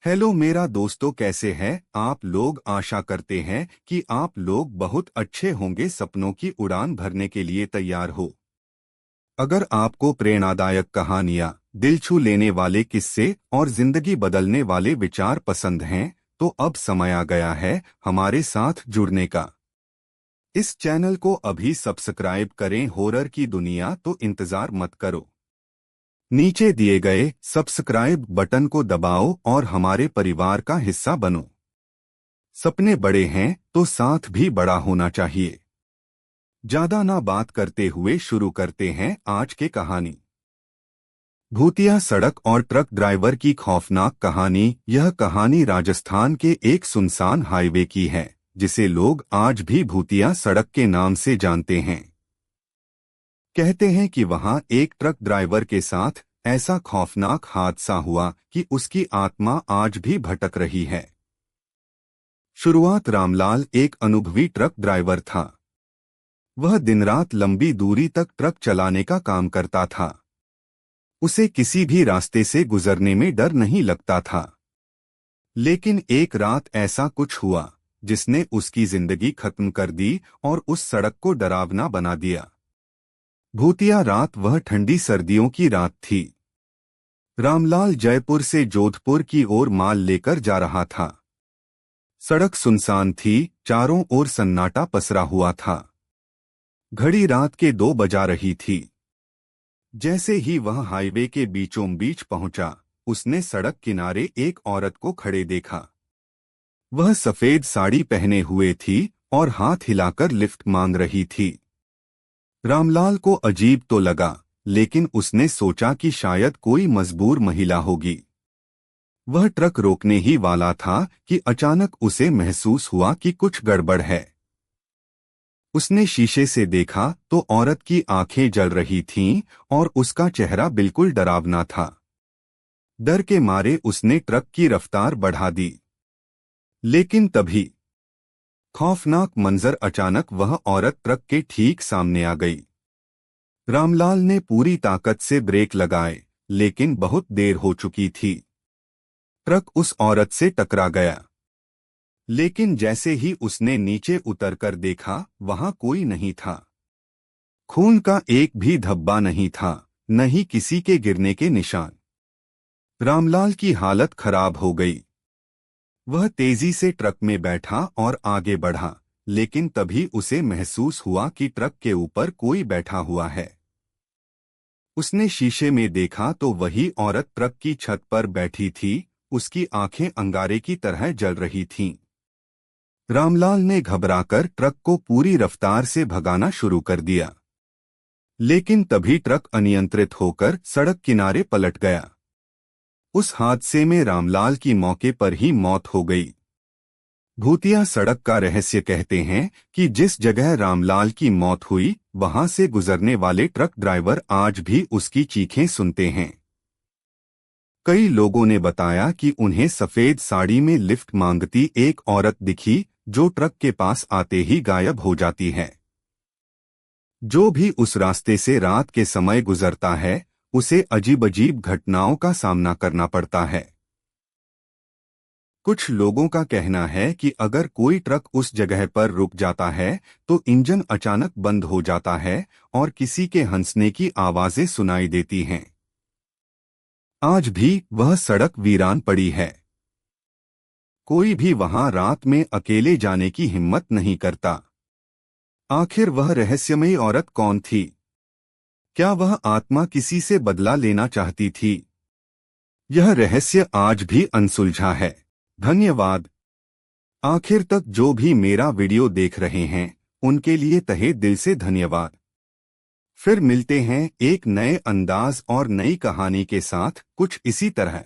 Hello मेरा दोस्तों, कैसे हैं आप लोग। आशा करते हैं कि आप लोग बहुत अच्छे होंगे। सपनों की उड़ान भरने के लिए तैयार हो। अगर आपको प्रेरणादायक कहानियां, दिल छू लेने वाले किस्से और जिंदगी बदलने वाले विचार पसंद हैं, तो अब समय आ गया है हमारे साथ जुड़ने का। इस चैनल को अभी सब्सक्राइब करें। हॉरर की दुनिया तो इंतजार मत करो, नीचे दिए गए सब्सक्राइब बटन को दबाओ और हमारे परिवार का हिस्सा बनो। सपने बड़े हैं तो साथ भी बड़ा होना चाहिए। ज्यादा ना बात करते हुए शुरू करते हैं आज के कहानी। भूतिया सड़क और ट्रक ड्राइवर की खौफनाक कहानी। यह कहानी राजस्थान के एक सुनसान हाईवे की है, जिसे लोग आज भी भूतिया सड़क के नाम से जानते हैं। कहते हैं कि वहां एक ट्रक ड्राइवर के साथ ऐसा खौफनाक हादसा हुआ कि उसकी आत्मा आज भी भटक रही है। शुरुआत रामलाल एक अनुभवी ट्रक ड्राइवर था। वह दिन रात लंबी दूरी तक ट्रक चलाने का काम करता था। उसे किसी भी रास्ते से गुजरने में डर नहीं लगता था। लेकिन एक रात ऐसा कुछ हुआ जिसने उसकी जिंदगी खत्म कर दी और उस सड़क को डरावना बना दिया। भूतिया रात वह ठंडी सर्दियों की रात थी। रामलाल जयपुर से जोधपुर की ओर माल लेकर जा रहा था। सड़क सुनसान थी, चारों ओर सन्नाटा पसरा हुआ था। घड़ी रात के 2 बजा रही थी। जैसे ही वह हाईवे के बीचों बीच पहुंचा, उसने सड़क किनारे एक औरत को खड़े देखा। वह सफेद साड़ी पहने हुए थी और हाथ हिलाकर लिफ्ट मांग रही थी। रामलाल को अजीब तो लगा, लेकिन उसने सोचा कि शायद कोई मजबूर महिला होगी। वह ट्रक रोकने ही वाला था कि अचानक उसे महसूस हुआ कि कुछ गड़बड़ है। उसने शीशे से देखा तो औरत की आंखें जल रही थीं और उसका चेहरा बिल्कुल डरावना था। डर के मारे उसने ट्रक की रफ्तार बढ़ा दी। लेकिन तभी खौफनाक मंजर अचानक वह औरत ट्रक के ठीक सामने आ गई। रामलाल ने पूरी ताकत से ब्रेक लगाए, लेकिन बहुत देर हो चुकी थी। ट्रक उस औरत से टकरा गया। लेकिन जैसे ही उसने नीचे उतरकर देखा, वहां कोई नहीं था। खून का एक भी धब्बा नहीं था, न ही किसी के गिरने के निशान। रामलाल की हालत खराब हो गई। वह तेजी से ट्रक में बैठा और आगे बढ़ा, लेकिन तभी उसे महसूस हुआ कि ट्रक के ऊपर कोई बैठा हुआ है। उसने शीशे में देखा तो वही औरत ट्रक की छत पर बैठी थी। उसकी आंखें अंगारे की तरह जल रही थीं। रामलाल ने घबराकर ट्रक को पूरी रफ्तार से भगाना शुरू कर दिया। लेकिन तभी ट्रक अनियंत्रित होकर सड़क किनारे पलट गया। उस हादसे में रामलाल की मौके पर ही मौत हो गई। भूतिया सड़क का रहस्य कहते हैं कि जिस जगह रामलाल की मौत हुई, वहां से गुजरने वाले ट्रक ड्राइवर आज भी उसकी चीखें सुनते हैं। कई लोगों ने बताया कि उन्हें सफेद साड़ी में लिफ्ट मांगती एक औरत दिखी, जो ट्रक के पास आते ही गायब हो जाती है। जो भी उस रास्ते से रात के समय गुजरता है, उसे अजीब अजीब घटनाओं का सामना करना पड़ता है। कुछ लोगों का कहना है कि अगर कोई ट्रक उस जगह पर रुक जाता है, तो इंजन अचानक बंद हो जाता है और किसी के हंसने की आवाजें सुनाई देती हैं। आज भी वह सड़क वीरान पड़ी है। कोई भी वहां रात में अकेले जाने की हिम्मत नहीं करता। आखिर वह रहस्यमयी औरत कौन थी? क्या वह आत्मा किसी से बदला लेना चाहती थी? यह रहस्य आज भी अनसुलझा है। धन्यवाद। आखिर तक जो भी मेरा वीडियो देख रहे हैं, उनके लिए तहे दिल से धन्यवाद। फिर मिलते हैं एक नए अंदाज और नई कहानी के साथ, कुछ इसी तरह।